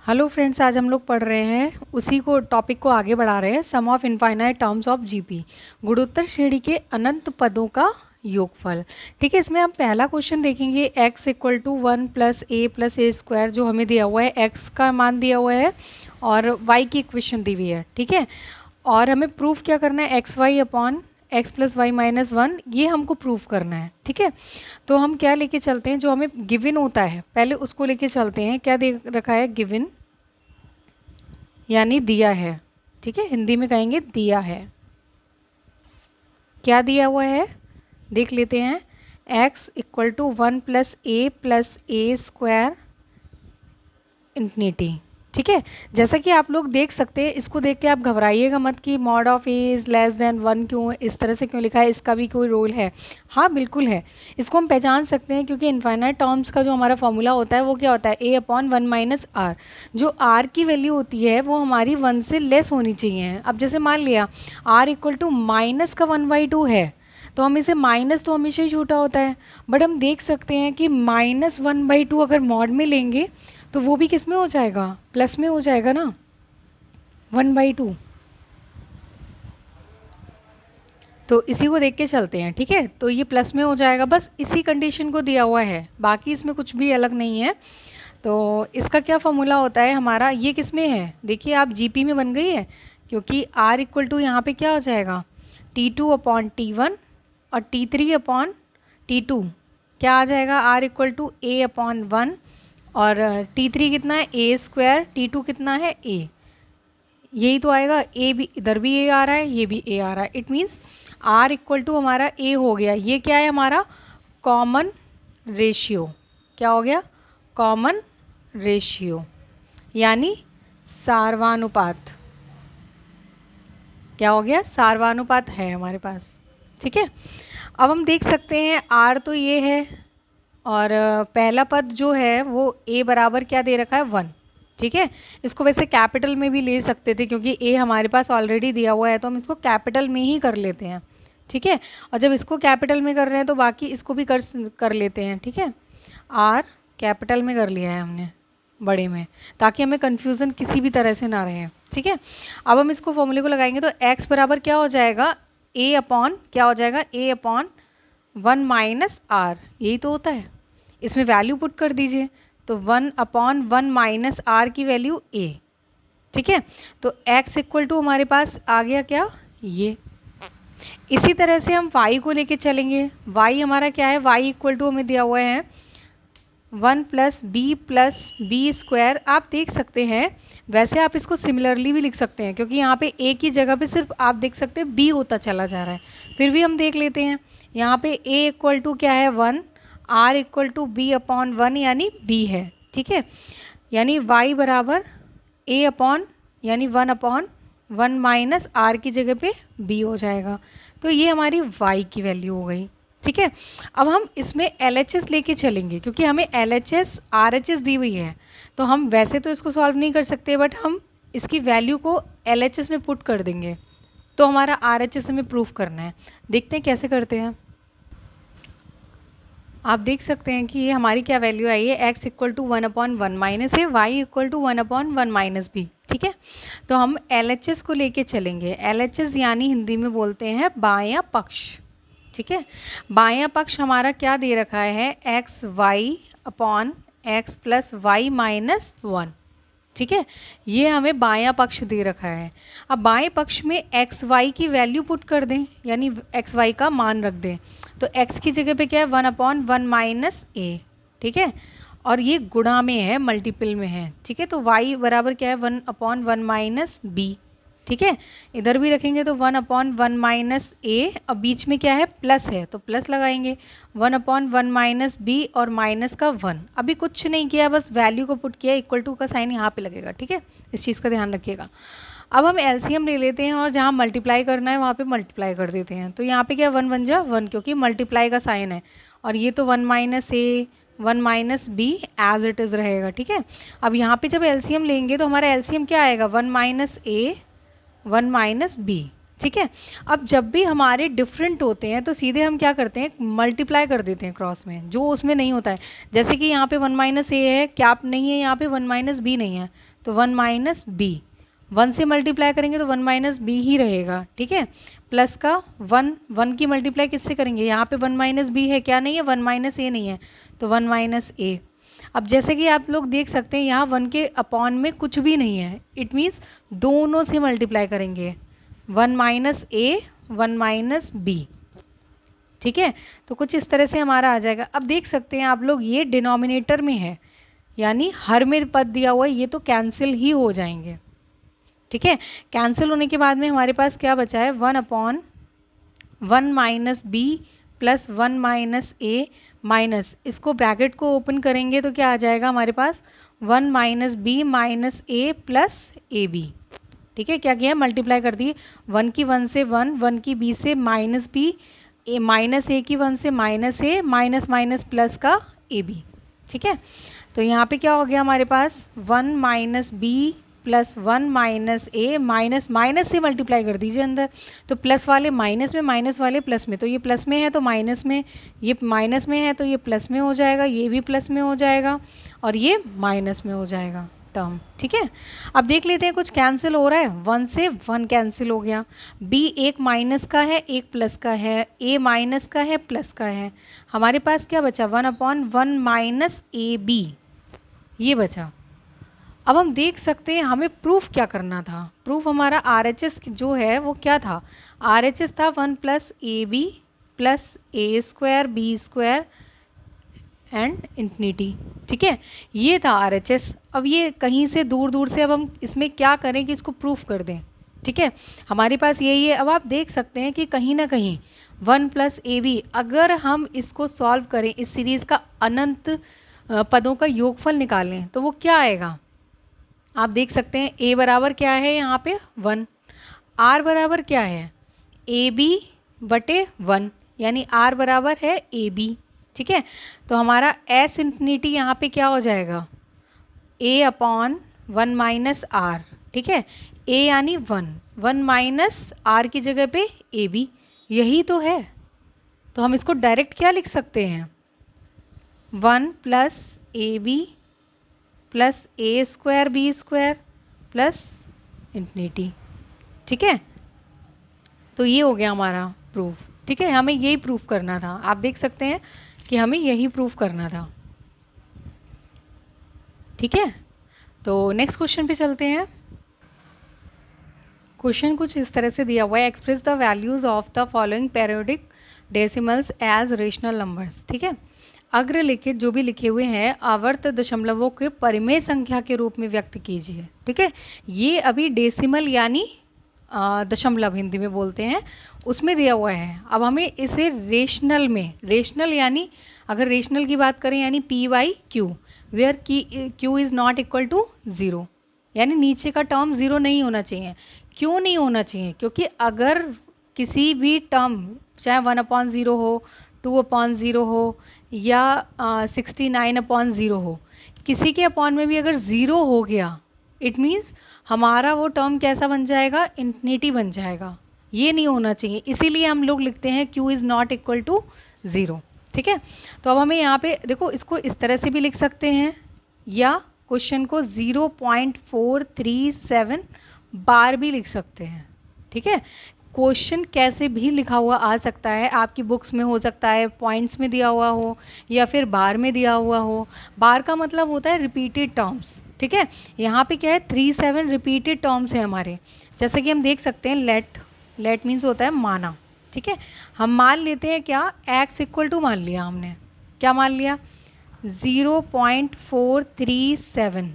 Hello friends, आज हम लोग पढ़ रहे हैं उसी को टॉपिक को आगे बढ़ा रहे हैं। Sum of infinite terms of GP, गुणोत्तर श्रेणी के अनंत पदों का योगफल। ठीक है, इसमें हम पहला क्वेश्चन देखेंगे x equal to 1 plus a square, जो हमें दिया हुआ है x का मान दिया हुआ है और y की इक्वेशन दी हुई है। ठीक है, और हमें प्रूफ क्या करना है, x y upon x plus y minus 1, ये हमको प्रूफ करना है। ठीक है, तो हम क्या लेके चलते हैं, जो हमें गिवन होता है पहले उसको लेके चलते हैं। क्या दे रखा है, गिवन यानी दिया है। ठीक है, हिंदी में कहेंगे दिया है। क्या दिया हुआ है देख लेते हैं। x equal to 1 plus a square infinity. ठीक है, जैसा कि आप लोग देख सकते हैं, इसको देख के आप घबराइएगा मत कि mod of A is less than 1 क्यों इस तरह से क्यों लिखा है, इसका भी कोई रोल है। हाँ बिल्कुल है, इसको हम पहचान सकते हैं क्योंकि इनफाइनाइट टर्म्स का जो हमारा फॉर्मूला होता है वो क्या होता है, ए अपॉन 1 माइनस आर। जो आर की वैल्यू होती है वो हमारी 1 से लेस होनी चाहिए। अब जैसे मान लिया आर इक्वल टू माइनस का 1/2 है, तो हम इसे माइनस तो हमेशा ही छोटा होता है, बट हम देख सकते हैं कि माइनस 1/2 अगर मॉड में लेंगे तो वो भी किस में हो जाएगा, प्लस में हो जाएगा ना, 1/2। तो इसी को देख के चलते हैं। ठीक है, तो ये प्लस में हो जाएगा, बस इसी कंडीशन को दिया हुआ है, बाकी इसमें कुछ भी अलग नहीं है। तो इसका क्या फॉर्मूला होता है हमारा, ये किस में है देखिए आप, जीपी में बन गई है, क्योंकि आर इक्वल टू यहाँ पे क्या हो जाएगा, T2 अपॉन T1 और T3 अपॉन T2। क्या आ जाएगा, r equal to a upon 1 और T3 कितना है, ए स्क्वायर, T2 कितना है, ए। यही तो आएगा, ए भी इधर भी ए आ रहा है, ये भी ए आ रहा है। It means r equal to हमारा ए हो गया। ये क्या है हमारा, कॉमन रेशियो। क्या हो गया, कॉमन रेशियो यानी सार्वानुपात। क्या हो गया, सार्वानुपात है हमारे पास। ठीक है, अब हम देख सकते हैं आर तो ये है और पहला पद जो है वो a बराबर क्या दे रखा है, 1। ठीक है, इसको वैसे कैपिटल में भी ले सकते थे क्योंकि a हमारे पास ऑलरेडी दिया हुआ है, तो हम इसको कैपिटल में ही कर लेते हैं। ठीक है, और जब इसको कैपिटल में कर रहे हैं तो बाकी इसको भी कर लेते हैं। ठीक है, r कैपिटल में कर लिया है हमने, बड़े में, ताकि हमें कन्फ्यूज़न किसी भी तरह से ना रहे। ठीक है, अब हम इसको फॉर्मूले को लगाएंगे तो x बराबर क्या हो जाएगा, a अपॉन क्या हो जाएगा, a अपॉन 1 माइनस आर, यही तो होता है। इसमें वैल्यू पुट कर दीजिए, तो 1 अपॉन 1 माइनस आर की वैल्यू a। ठीक है, तो x इक्वल टू हमारे पास आ गया क्या, ये। इसी तरह से हम y को लेके चलेंगे। y हमारा क्या है, y इक्वल टू हमें दिया हुआ है 1 प्लस बी स्क्वायर। आप देख सकते हैं, वैसे आप इसको सिमिलरली भी लिख सकते हैं क्योंकि यहाँ पे a की जगह पे सिर्फ आप देख सकते हैं b होता चला जा रहा है, फिर भी हम देख लेते हैं। यहाँ पे a इक्वल टू क्या है, 1, r equal to b upon 1 यानी b है। ठीक है, यानी y बराबर a अपॉन यानी 1 अपॉन 1 माइनस आर की जगह पे b हो जाएगा। तो ये हमारी y की वैल्यू हो गई। ठीक है, अब हम इसमें LHS लेके चलेंगे क्योंकि हमें LHS RHS दी हुई है, तो हम वैसे तो इसको सॉल्व नहीं कर सकते, बट हम इसकी वैल्यू को LHS में पुट कर देंगे, तो हमारा RHS हमें प्रूफ करना है। देखते हैं कैसे करते हैं। आप देख सकते हैं कि ये हमारी क्या वैल्यू आई है, x equal to 1 upon 1 minus है, y equal to 1 upon 1 minus b. ठीक है, तो हम LHS को लेके चलेंगे। LHS यानी हिंदी में बोलते हैं बायां पक्ष। ठीक है, बायां पक्ष हमारा क्या दे रखा है, x y upon x plus y minus 1। ठीक है, ये हमें बायां पक्ष दे रखा है। अब बाएं पक्ष में एक्स वाई की वैल्यू पुट कर दें, यानी एक्स वाई का मान रख दें, तो एक्स की जगह पे क्या है, 1 अपॉन 1 माइनस ए। ठीक है, और ये गुणा में है, मल्टीपल में है। ठीक है, तो y बराबर क्या है, 1 अपॉन 1 माइनस बी। ठीक है, इधर भी रखेंगे तो 1 अपॉन 1 माइनस ए, और बीच में क्या है, प्लस है तो प्लस लगाएंगे, 1 अपॉन 1 माइनस बी और माइनस का 1। अभी कुछ नहीं किया, बस वैल्यू को पुट किया, इक्वल टू का साइन यहाँ पे लगेगा। ठीक है, इस चीज़ का ध्यान रखिएगा। अब हम एलसीएम ले लेते हैं और जहाँ मल्टीप्लाई करना है वहाँ पे मल्टीप्लाई कर देते हैं। तो यहाँ पे क्या 1 बन जा 1, क्योंकि मल्टीप्लाई का साइन है, और ये तो 1 minus a 1 minus b as it is रहेगा। ठीक है, अब यहाँ पे जब एलसीएम लेंगे तो हमारा एलसीएम क्या आएगा, 1 माइनस ए 1 माइनस बी। ठीक है। अब जब भी हमारे डिफरेंट होते हैं तो सीधे हम क्या करते हैं, मल्टीप्लाई कर देते हैं क्रॉस में, जो उसमें नहीं होता है। जैसे कि यहाँ पे 1 माइनस ए है, क्या नहीं है यहाँ पे 1 माइनस बी नहीं है, तो 1 माइनस बी, 1 से मल्टीप्लाई करेंगे तो 1 माइनस बी ही रहेगा। ठीक है, प्लस का 1, 1 की मल्टीप्लाई किससे करेंगे, यहाँ पे 1 माइनस बी है, क्या नहीं है 1 माइनस ए नहीं है, तो 1 माइनस ए। अब जैसे कि आप लोग देख सकते हैं यहाँ 1 के अपॉन में कुछ भी नहीं है, इट मीन्स दोनों से मल्टीप्लाई करेंगे, 1 माइनस ए 1 माइनस बी। ठीक है, तो कुछ इस तरह से हमारा आ जाएगा। अब देख सकते हैं आप लोग ये डिनोमिनेटर में है, यानी हर में पद दिया हुआ है, ये तो कैंसिल ही हो जाएंगे। ठीक है, कैंसिल होने के बाद में हमारे पास क्या बचा है, 1 upon 1 minus B plus 1 minus A minus, इसको ब्रैकेट को ओपन करेंगे तो क्या आ जाएगा हमारे पास, 1 minus B minus A plus A B. ठीक है, क्या किया, मल्टीप्लाई कर दिए, 1 की 1 से 1, 1 की बी से माइनस बी, माइनस ए की 1 से minus A, minus minus plus का ए बी। ठीक है, तो यहाँ पे क्या हो गया हमारे पास, 1 minus B plus 1 minus A, minus minus से मल्टीप्लाई कर दीजिए अंदर, तो प्लस वाले माइनस में, माइनस वाले प्लस में, तो ये प्लस में है तो माइनस में, ये माइनस में है तो ये प्लस में हो जाएगा, ये भी प्लस में हो जाएगा और ये माइनस में हो जाएगा टर्म। ठीक है, अब देख लेते हैं कुछ कैंसिल हो रहा है, 1 से 1 कैंसिल हो गया, b एक माइनस का है एक प्लस का है, a माइनस का है प्लस का है, हमारे पास क्या बचा, 1 अपॉन 1 माइनस ए बी, ये बचा। अब हम देख सकते हैं हमें प्रूफ क्या करना था, प्रूफ हमारा RHS जो है वो क्या था, RHS था 1 plus A b plus a square b square and infinity. ठीक है, ये था RHS। अब ये कहीं से दूर दूर से, अब हम इसमें क्या करें कि इसको प्रूफ कर दें। ठीक है, हमारे पास यही है। अब आप देख सकते हैं कि कहीं ना कहीं 1 प्लस ए बी, अगर हम इसको सॉल्व करें, इस सीरीज़ का अनंत पदों का योगफल निकालें तो वो क्या आएगा, आप देख सकते हैं a बराबर क्या है यहाँ पे 1, r बराबर क्या है ए बी बटे 1, यानी r बराबर है ए बी। ठीक है, तो हमारा s इंफिनिटी यहाँ पे क्या हो जाएगा, a अपॉन 1 माइनस आर। ठीक है, a यानी 1, 1 माइनस आर की जगह पे ए बी, यही तो है। तो हम इसको डायरेक्ट क्या लिख सकते हैं, 1 plus A b plus a square b square plus infinity. ठीक है, तो ये हो गया हमारा प्रूफ। ठीक है, हमें यही प्रूफ करना था, आप देख सकते हैं कि हमें यही प्रूफ करना था। ठीक है, तो नेक्स्ट क्वेश्चन पे चलते हैं। क्वेश्चन कुछ इस तरह से दिया हुआ है, express the values of the following periodic decimals as rational numbers. ठीक है, अग्रलिखित जो भी लिखे हुए हैं आवर्त दशमलवों के परिमेय संख्या के रूप में व्यक्त कीजिए। ठीक है, ये अभी डेसिमल यानी दशमलव हिंदी में बोलते हैं, उसमें दिया हुआ है। अब हमें इसे रेशनल में, रेशनल यानी अगर रेशनल की बात करें यानी p by q, where q is not equal to 0, यानी नीचे का टर्म 0 नहीं होना चाहिए। क्यों नहीं होना चाहिए, क्योंकि अगर किसी भी टर्म चाहे 1/0 हो, 2/0 हो या 69/0 हो, किसी के अपॉन में भी अगर 0 हो गया, इट मीन्स हमारा वो टर्म कैसा बन जाएगा, इन्फिनिटी बन जाएगा। ये नहीं होना चाहिए, इसीलिए हम लोग लिखते हैं q is not equal to 0। ठीक है, तो अब हमें यहाँ पे देखो, इसको इस तरह से भी लिख सकते हैं या क्वेश्चन को 0.437 बार भी लिख सकते हैं। ठीक है, क्वेश्चन कैसे भी लिखा हुआ आ सकता है, आपकी बुक्स में हो सकता है, पॉइंट्स में दिया हुआ हो या फिर बार में दिया हुआ हो। बार का मतलब होता है रिपीटेड टर्म्स। ठीक है, यहाँ पे क्या है 37 रिपीटेड टर्म्स हैं हमारे, जैसे कि हम देख सकते हैं लेट मीन्स होता है माना। ठीक है, हम मान लेते हैं क्या, x इक्वल टू मान लिया हमने, क्या मान लिया 0.437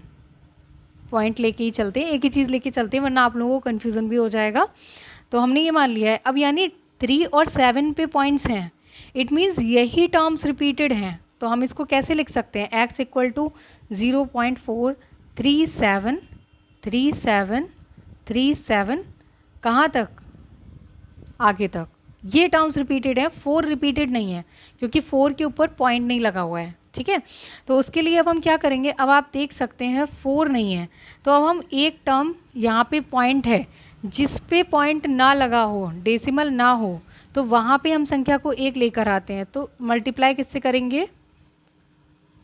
पॉइंट लेके ही चलते हैं, एक ही चीज़ लेके चलते हैं, वरना आप लोगों को कन्फ्यूज़न भी हो जाएगा। तो हमने ये मान लिया है। अब यानी 3 और 7 पे पॉइंट्स हैं, इट मीन्स यही टर्म्स रिपीटेड हैं, तो हम इसको कैसे लिख सकते हैं, x इक्वल टू 0.437 कहाँ तक, आगे तक। ये टर्म्स रिपीटेड है, 4 रिपीटेड नहीं है, क्योंकि 4 के ऊपर पॉइंट नहीं लगा हुआ है। ठीक है, तो उसके लिए अब हम क्या करेंगे, अब आप देख सकते हैं 4 नहीं है, तो अब हम एक टर्म यहाँ पे पॉइंट है, जिस पे पॉइंट ना लगा हो, डेसिमल ना हो, तो वहाँ पे हम संख्या को 1 लेकर आते हैं। तो मल्टीप्लाई किससे करेंगे?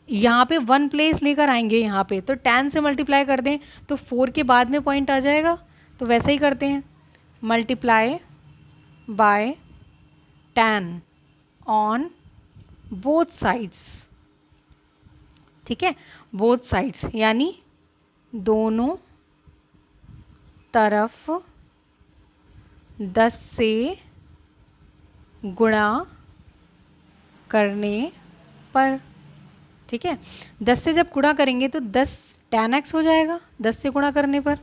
यहाँ पे 1 प्लेस लेकर आएंगे, यहाँ पे तो 10 से मल्टीप्लाई कर दें तो 4 के बाद में पॉइंट आ जाएगा। तो वैसा ही करते हैं, multiply by 10 on both sides. ठीक है, बोथ साइड्स यानी दोनों तरफ 10 से गुणा करने पर। ठीक है, 10 से जब गुणा करेंगे तो 10 10x हो जाएगा 10 से गुणा करने पर।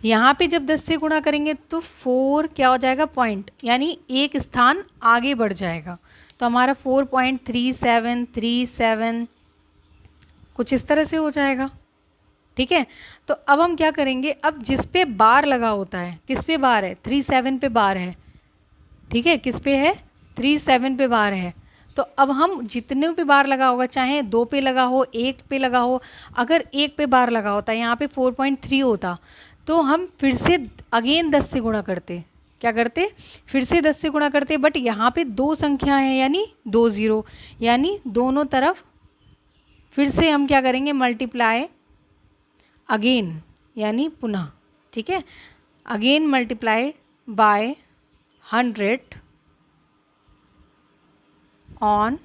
यहाँ पे जब 10 से गुणा करेंगे तो 4 क्या हो जाएगा? पॉइंट, यानी एक स्थान आगे बढ़ जाएगा। तो हमारा 4.3737 कुछ इस तरह से हो जाएगा। ठीक है, तो अब हम क्या करेंगे? अब जिस पे बार लगा होता है, किस पे बार है? 37 पे बार है। ठीक है, किस पे है? 37 पे बार है। तो अब हम जितने पे बार लगा होगा, चाहे 2 पे लगा हो, 1 पे लगा हो, अगर 1 पे बार लगा होता है, यहाँ पे 4.3 होता, तो हम फिर से अगेन 10 से गुणा करते। क्या करते? फिर से 10 से गुणा करते। बट यहाँ पे 2 संख्या है, यानी 2 0, यानी दोनों तरफ फिर से हम क्या करेंगे? मल्टीप्लाई अगेन, यानी पुनः। ठीक है, again multiply by 100 on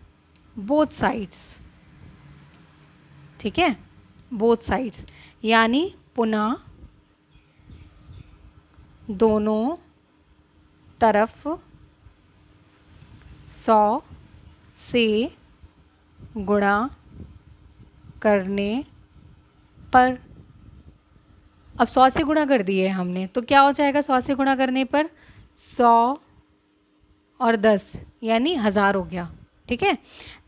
both sides. ठीक है, बोथ साइड्स यानी पुनः दोनों तरफ 100 से गुणा करने पर। अब 100 से गुणा कर दिए हमने, तो क्या हो जाएगा? 100 से गुणा करने पर 100 और 10 यानी 1000 हो गया। ठीक है,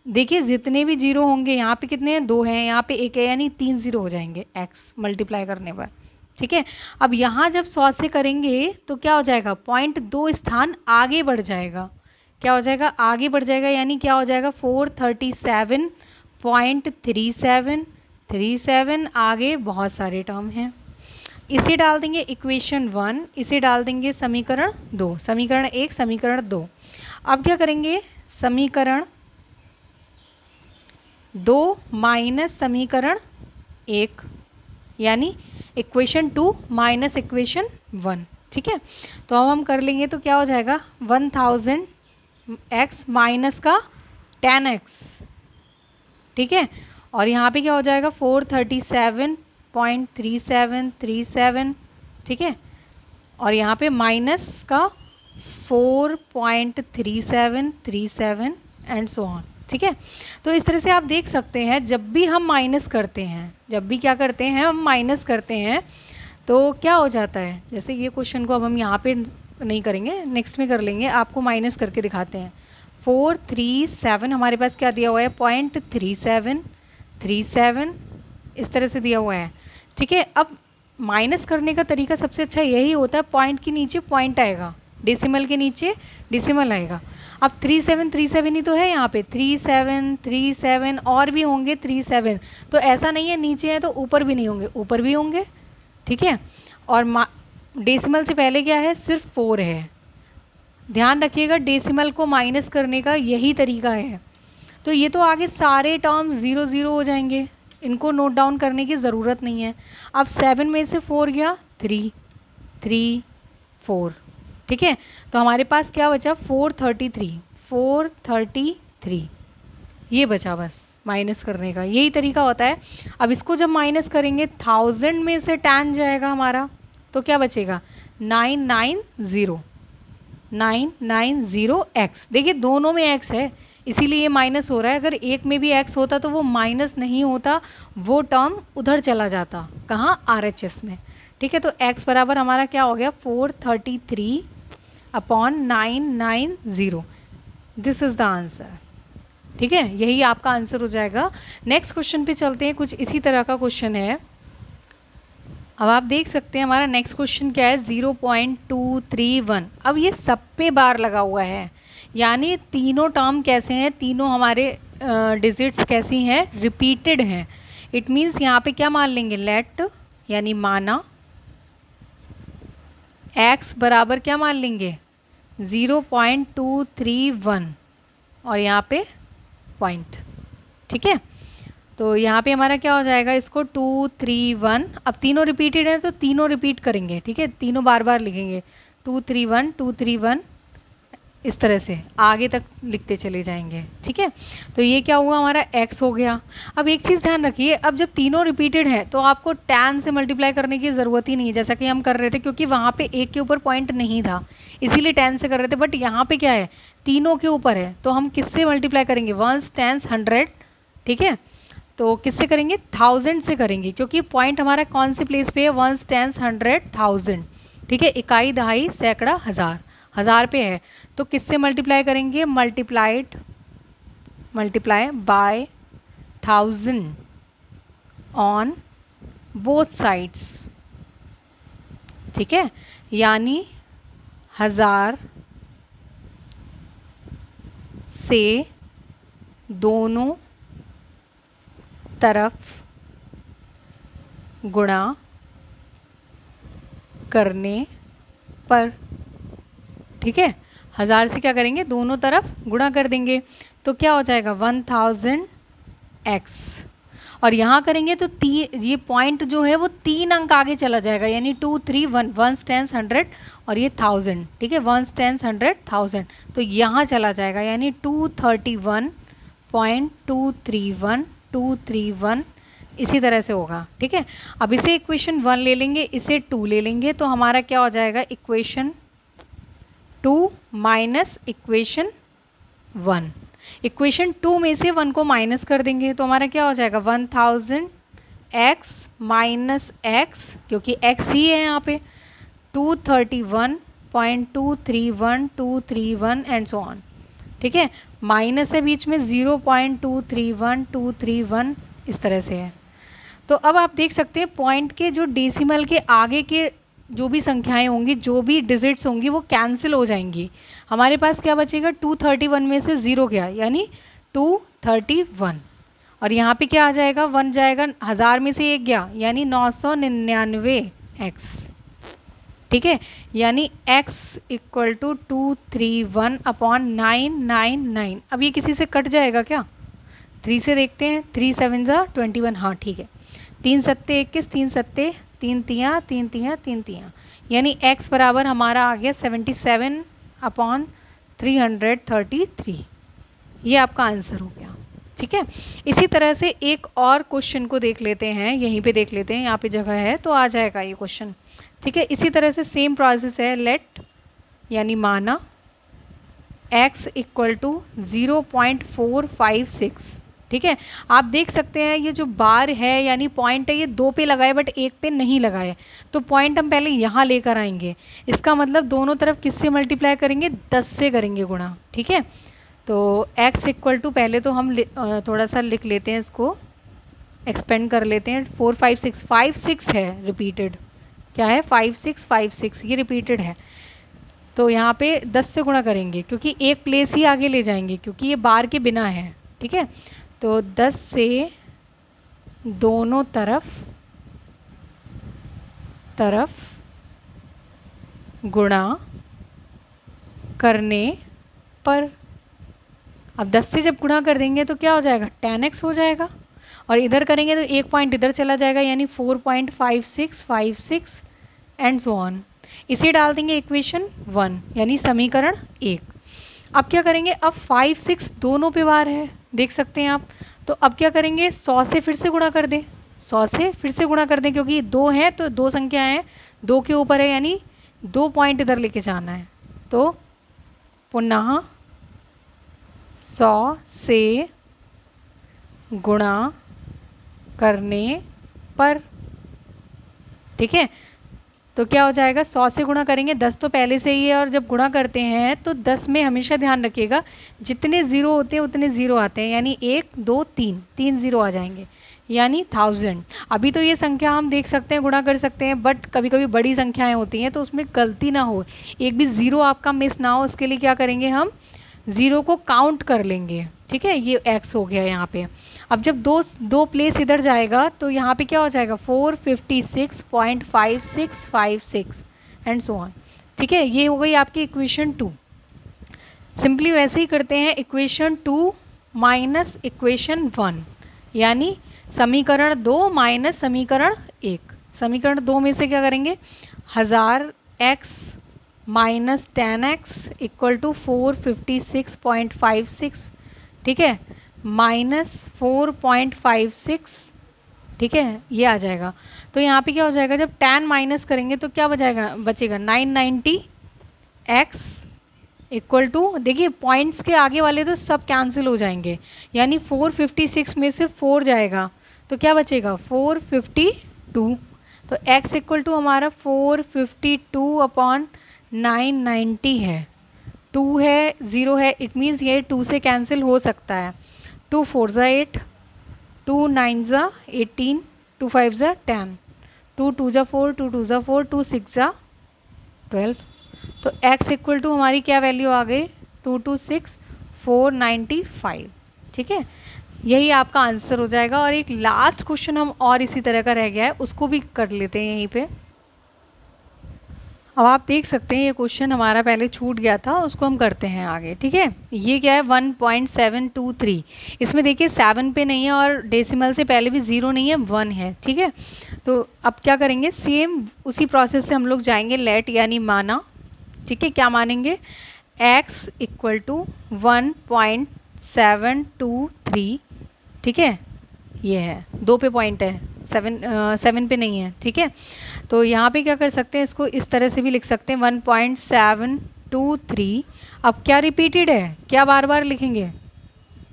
देखिए जितने भी जीरो होंगे, यहाँ पे कितने हैं? 2 हैं, यहाँ पे 1 है, यानी 3 जीरो हो जाएंगे x मल्टीप्लाई करने पर। ठीक है, अब यहाँ जब 100 से करेंगे तो क्या हो जाएगा? पॉइंट 2 स्थान आगे बढ़ जाएगा। क्या हो जाएगा? आगे बढ़ जाएगा, यानी क्या हो जाएगा? 437.37 आगे बहुत सारे टर्म हैं। इसे डाल देंगे इक्वेशन 1, इसे डाल देंगे समीकरण 2, समीकरण 1 समीकरण 2। अब क्या करेंगे? समीकरण 2 माइनस समीकरण 1, यानी इक्वेशन 2 माइनस इक्वेशन 1। ठीक है, तो अब हम कर लेंगे तो क्या हो जाएगा? 1000x माइनस का 10x। ठीक है, और यहाँ पे क्या हो जाएगा? 437.3737। ठीक है, और यहाँ पे माइनस का 4.3737 एंड सो ऑन। ठीक है, तो इस तरह से आप देख सकते हैं, जब भी हम माइनस करते हैं, जब भी क्या करते हैं? हम माइनस करते हैं, तो क्या हो जाता है? जैसे ये क्वेश्चन को अब हम यहाँ पे नहीं करेंगे, नेक्स्ट में कर लेंगे, आपको माइनस करके दिखाते हैं। 437 हमारे पास क्या दिया हुआ है? 0.3737 इस तरह से दिया हुआ है। ठीक है, अब माइनस करने का तरीका सबसे अच्छा यही होता है, पॉइंट के नीचे पॉइंट आएगा, डेसिमल के नीचे डेसिमल आएगा। अब 3737 ही तो है यहाँ पे, 3737 और भी होंगे 37, तो ऐसा नहीं है नीचे है तो ऊपर भी नहीं होंगे, ऊपर भी होंगे। ठीक है, और डेसिमल से पहले क्या है? सिर्फ 4 है। ध्यान रखिएगा, डेसिमल को माइनस करने का यही तरीका है। तो ये तो आगे सारे टर्म 0 0 हो जाएंगे, इनको नोट डाउन करने की ज़रूरत नहीं है। अब 7 में से 4 गया, 3 3 4। ठीक है, तो हमारे पास क्या बचा? 433 ये बचा बस माइनस करने का, यही तरीका होता है। अब इसको जब माइनस करेंगे, 1000 में से 10 जाएगा हमारा, तो क्या बचेगा? 990x। देखिए दोनों में x है, इसीलिए ये माइनस हो रहा है। अगर एक में भी x होता तो वो माइनस नहीं होता, वो टर्म उधर चला जाता। कहाँ? RHS में। ठीक है, तो x बराबर हमारा क्या हो गया? 433/990। This is the answer. ठीक है, यही आपका आंसर हो जाएगा। नेक्स्ट क्वेश्चन पे चलते हैं, कुछ इसी तरह का क्वेश्चन है। अब आप देख सकते हैं हमारा नेक्स्ट क्वेश्चन क्या है? 0.231। अब ये सब पे बार लगा हुआ है, यानी तीनों टर्म कैसे हैं? तीनों हमारे डिजिट्स कैसी हैं? रिपीटेड हैं। इट मीन्स यहाँ पे क्या मान लेंगे? लेट, यानी माना, x बराबर क्या मान लेंगे 0.231 और यहाँ पे पॉइंट। ठीक है, तो यहाँ पे हमारा क्या हो जाएगा, इसको 231, अब तीनों रिपीटेड है तो तीनों रिपीट करेंगे। ठीक है, तीनों बार बार लिखेंगे 231 231, इस तरह से आगे तक लिखते चले जाएंगे। ठीक है, तो ये क्या हुआ, हमारा x हो गया। अब एक चीज़ ध्यान रखिए, अब जब तीनों रिपीटेड हैं तो आपको tan से मल्टीप्लाई करने की ज़रूरत ही नहीं है, जैसा कि हम कर रहे थे, क्योंकि वहाँ पे एक के ऊपर पॉइंट नहीं था इसीलिए tan से कर रहे थे। बट यहाँ पे क्या है, तीनों के ऊपर है, तो हम किससे मल्टीप्लाई करेंगे, 1 टाइम्स 100। ठीक है, तो किससे करेंगे, 1000 से करेंगे, क्योंकि पॉइंट हमारा कौन सी प्लेस पे है, 1 टाइम्स 100 1000। ठीक है, इकाई दहाई सैकड़ा हज़ार, हज़ार पे है, तो किससे मल्टीप्लाई करेंगे, multiply by 1000 on both sides. ठीक है, यानी 1000 से दोनों तरफ गुणा करने पर। ठीक है, 1000 से क्या करेंगे, दोनों तरफ गुणा कर देंगे, तो क्या हो जाएगा 1000x, और यहाँ करेंगे तो ये पॉइंट जो है वो 3 अंक आगे चला जाएगा, यानी 231, 1 टाइम्स 100 और ये 1000। ठीक है, 1 टाइम्स 100 1000, तो यहाँ चला जाएगा, यानी 231.231 231, इसी तरह से होगा। ठीक है, अब इसे इक्वेशन 1 ले लेंगे, इसे 2 ले लेंगे, तो हमारा क्या हो जाएगा, इक्वेशन 2 माइनस इक्वेशन 1। इक्वेशन 2 में से 1 को माइनस कर देंगे, तो हमारा क्या हो जाएगा 1000x माइनस x, क्योंकि x ही है यहाँ पे, 231.231 231 एंड सो ऑन। ठीक है, माइनस है बीच में, 0.231 231, इस तरह से है। तो अब आप देख सकते हैं पॉइंट के जो डेसिमल के आगे के जो भी संख्याएं होंगी, जो भी डिजिट्स होंगी, वो कैंसिल हो जाएंगी। हमारे पास क्या बचेगा, 231 में से 0 गया, यानी 231, और यहाँ पे क्या आ जाएगा, 1 जाएगा, 1000 में से 1 गया, यानी 999x। ठीक है, यानी x इक्वल टू 231/999। अब ये किसी से कट जाएगा क्या, 3 से देखते हैं, 3 7 21, हाँ ठीक है, 3 सत्ते 21, 3 सत्ते 3 तियाँ 3 तियाँ 3 तियाँ, यानी x बराबर हमारा आ गया 77/333। ये आपका आंसर हो गया। ठीक है, इसी तरह से एक और क्वेश्चन को देख लेते हैं, यहीं पे देख लेते हैं, यहाँ पे जगह है तो आ जाएगा ये क्वेश्चन। ठीक है, इसी तरह से सेम प्रोसेस है, लेट यानी माना x इक्वल टू 0.456। ठीक है, आप देख सकते हैं ये जो बार है यानी पॉइंट है, ये 2 पे लगाए बट 1 पे नहीं लगाए, तो पॉइंट हम पहले यहाँ लेकर आएंगे, इसका मतलब दोनों तरफ किससे मल्टीप्लाई करेंगे, 10 से करेंगे गुणा। ठीक है, तो x इक्वल टू, पहले तो हम थोड़ा सा लिख लेते हैं, इसको एक्सपेंड कर लेते हैं, 4 5 6 5 6 है रिपीटेड, क्या है 5 6 5 6, ये रिपीटेड है, तो यहाँ पे 10 से गुणा करेंगे, क्योंकि एक प्लेस ही आगे ले जाएंगे, क्योंकि ये बार के बिना है। ठीक है, तो 10 से दोनों तरफ गुणा करने पर। अब 10 से जब गुणा कर देंगे तो क्या हो जाएगा, 10x हो जाएगा, और इधर करेंगे तो एक पॉइंट इधर चला जाएगा, यानी 4.5656 एंड सो ऑन। इसे डाल देंगे इक्वेशन 1, यानी समीकरण 1। अब क्या करेंगे, अब 5 6 दोनों पे बार है, देख सकते हैं आप, तो अब क्या करेंगे, 100 से फिर से गुणा कर दें, 100 से फिर से गुणा कर दें, क्योंकि 2 है तो 2 संख्या है, 2 के ऊपर है, यानी 2 पॉइंट इधर लेके जाना है, तो पुनः 100 से गुणा करने पर। ठीक है, तो क्या हो जाएगा, 100 से गुणा करेंगे, 10 तो पहले से ही है, और जब गुणा करते हैं तो 10 में हमेशा ध्यान रखिएगा जितने ज़ीरो होते हैं उतने ज़ीरो आते हैं, यानी 1 2 3 3 ज़ीरो आ जाएंगे, यानी 1000। अभी तो ये संख्या हम देख सकते हैं, गुणा कर सकते हैं, बट कभी कभी बड़ी संख्याएं होती हैं तो उसमें गलती ना हो, एक भी ज़ीरो आपका मिस ना हो, उसके लिए क्या करेंगे, हम ज़ीरो को काउंट कर लेंगे। ठीक है, ये x हो गया यहाँ पे। अब जब दो प्लेस इधर जाएगा तो यहाँ पे क्या हो जाएगा, 456.5656, एंड सो ऑन। ठीक है, ये हो गई आपकी इक्वेशन 2। सिंपली वैसे ही करते हैं, इक्वेशन 2 माइनस इक्वेशन 1, यानी समीकरण 2 माइनस समीकरण 1। समीकरण 2 में से क्या करेंगे, 1000x minus 10x equal to 456.56, ठीक है, माइनस 4.56, ठीक है, ये आ जाएगा। तो यहाँ पे क्या हो जाएगा, जब 10 माइनस करेंगे तो क्या बचेगा 990x इक्वल टू, देखिए पॉइंट्स के आगे वाले तो सब कैंसिल हो जाएंगे, यानी 456 में से 4 जाएगा तो क्या बचेगा 452। तो x इक्वल टू हमारा 452 अपॉन 990 है, 2 है 0 है, इट मीन्स ये 2 से कैंसिल हो सकता है। 2 4 ज़ा 8, 2 9 ज़ा 18, 2 5 ज़ा 10, 2 2 ज़ा 4, 2 2 ज़ा 4, 2 6 ज़ा 12। तो x इक्वल टू हमारी क्या वैल्यू आ गई 226495। ठीक है, यही आपका आंसर हो जाएगा। और एक लास्ट क्वेश्चन हम और इसी तरह का रह गया है, उसको भी कर लेते हैं यहीं पे। अब आप देख सकते हैं ये क्वेश्चन हमारा पहले छूट गया था, उसको हम करते हैं आगे। ठीक है, ये क्या है 1.723, इसमें देखिए 7 पे नहीं है और डेसिमल से पहले भी 0 नहीं है, 1 है। ठीक है, तो अब क्या करेंगे, सेम उसी प्रोसेस से हम लोग जाएंगे, लेट यानी माना। ठीक है, क्या मानेंगे, x इक्वल टू 1.723। ठीक है, ये है 2 पे पॉइंट है, 7 पे नहीं है। ठीक है, तो यहाँ पे क्या कर सकते हैं, इसको इस तरह से भी लिख सकते हैं 1.723। अब क्या रिपीटेड है, क्या बार बार लिखेंगे,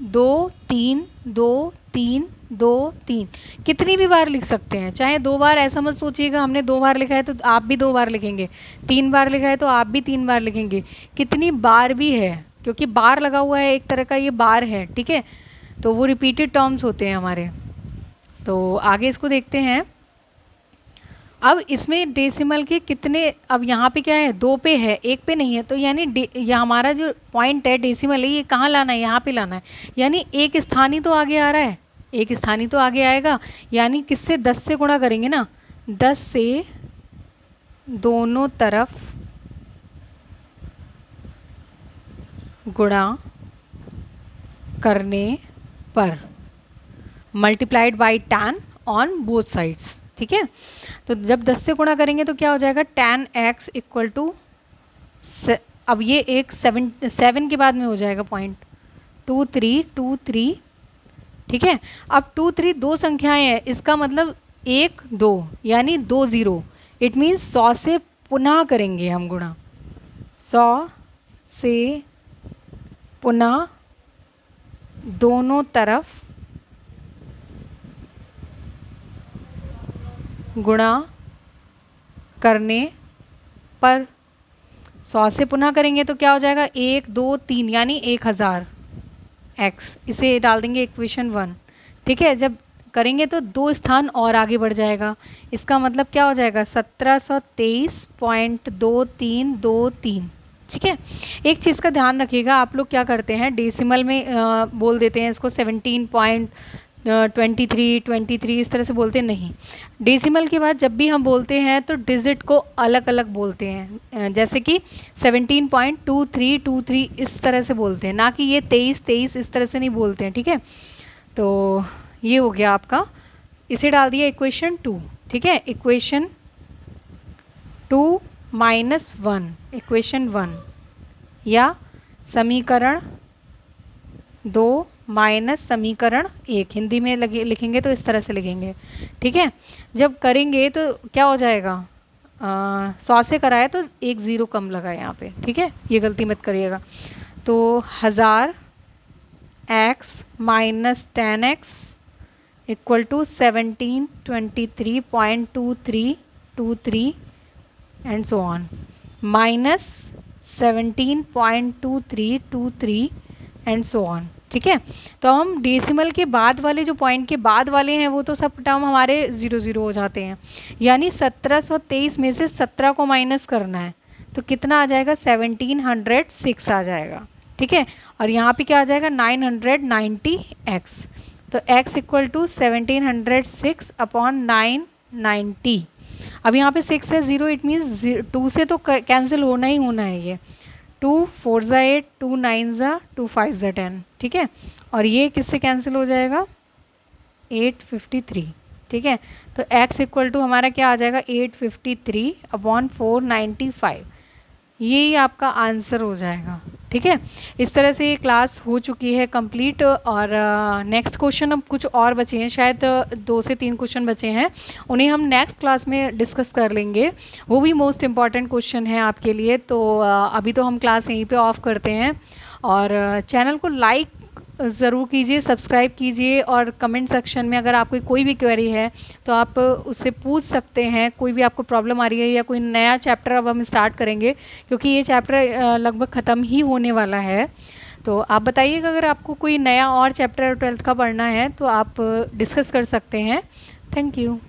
2 3 2 3 2 3, कितनी भी बार लिख सकते हैं, चाहे 2 बार। ऐसा मत सोचिएगा हमने 2 बार लिखा है तो आप भी 2 बार लिखेंगे, 3 बार लिखा है तो आप भी 3 बार लिखेंगे, कितनी बार भी है, क्योंकि बार लगा हुआ है एक तरह का, ये बार है। ठीक है, तो वो रिपीटेड टर्म्स होते हैं हमारे। तो आगे इसको देखते हैं। अब इसमें डेसिमल के कितने, अब यहाँ पे क्या है 2 पे है 1 पे नहीं है, तो यानी ये हमारा जो पॉइंट है डेसिमल है, ये कहाँ लाना है, यहाँ पे लाना है, यानी एक स्थान ही तो आगे आ रहा है, एक स्थान ही तो आगे आएगा, यानी किससे 10 से गुणा करेंगे ना, 10 से दोनों तरफ गुणा करने पर, multiplied by 10 on both sides. ठीक है, तो जब 10 से गुणा करेंगे तो क्या हो जाएगा 10x इक्वल टू, अब ये एक 7 के बाद में हो जाएगा पॉइंट 2 3 2 3। ठीक है, अब 2 3 दो संख्याएं हैं, इसका मतलब 1 2 यानी 2 0, इट मीन्स 100 से पुनः करेंगे हम गुणा, 100 से पुनः दोनों तरफ गुणा करने पर, 100 से पुनः करेंगे तो क्या हो जाएगा 1 2 3 यानी 1000 x, इसे डाल देंगे इक्वेशन 1। ठीक है, जब करेंगे तो 2 स्थान और आगे बढ़ जाएगा, इसका मतलब क्या हो जाएगा 1723.2323। ठीक है, एक चीज़ का ध्यान रखिएगा, आप लोग क्या करते हैं डेसिमल में बोल देते हैं इसको 17.23 इस तरह से बोलते हैं, नहीं, डेसिमल के बाद जब भी हम बोलते हैं तो डिजिट को अलग अलग बोलते हैं, जैसे कि 17.2323 इस तरह से बोलते हैं, ना कि ये 23 इस तरह से नहीं बोलते हैं। ठीक है, तो ये हो गया आपका, इसे डाल दिया इक्वेशन 2। ठीक है, इक्वेशन 2 माइनस 1, इक्वेशन 1 या समीकरण 2 माइनस समीकरण 1, हिंदी में लिखेंगे तो इस तरह से लिखेंगे। ठीक है, जब करेंगे तो क्या हो जाएगा, 100 से कराए तो 1 0 कम लगा यहाँ पे। ठीक है, ये गलती मत करिएगा। तो 1000 x minus 10x equal to 1723.2323 and so on, minus 17.2323 and so on. ठीक है, तो हम डेसिमल के बाद वाले जो पॉइंट के बाद वाले हैं वो तो सब टर्म हमारे 0 0 हो जाते हैं, यानी 1723 में से 17 को माइनस करना है तो कितना आ जाएगा 1706 आ जाएगा। ठीक है, और यहाँ पे क्या आ जाएगा 990x, तो x इक्वल टू 1706 अपॉन 990। अब यहाँ पे 6 है, 0 इट मीन्स 2 से तो कैंसिल होना ही होना है ये। 2 4 ज़ा 8, 2 9 ज़ा 2 5 ज़ा 10, ठीक है। और ये किससे कैंसिल हो जाएगा? 853, ठीक है। तो x इक्वल टू हमारा क्या आ जाएगा? 853 अपॉन 495, यही आपका आंसर हो जाएगा, ठीक है। इस तरह से ये क्लास हो चुकी है कंप्लीट। और नेक्स्ट क्वेश्चन अब कुछ और बचे हैं, शायद 2 से 3 क्वेश्चन बचे हैं, उन्हें हम नेक्स्ट क्लास में डिस्कस कर लेंगे। वो भी मोस्ट इम्पॉर्टेंट क्वेश्चन है आपके लिए। तो अभी तो हम क्लास यहीं पे ऑफ करते हैं। और चैनल को लाइक ज़रूर कीजिए, सब्सक्राइब कीजिए, और कमेंट सेक्शन में अगर आपकी कोई भी क्वेरी है तो आप उससे पूछ सकते हैं। कोई भी आपको प्रॉब्लम आ रही है या कोई नया चैप्टर अब हम स्टार्ट करेंगे, क्योंकि ये चैप्टर लगभग ख़त्म ही होने वाला है। तो आप बताइएगा अगर आपको कोई नया और चैप्टर 12th का पढ़ना है तो आप डिस्कस कर सकते हैं। Thank you.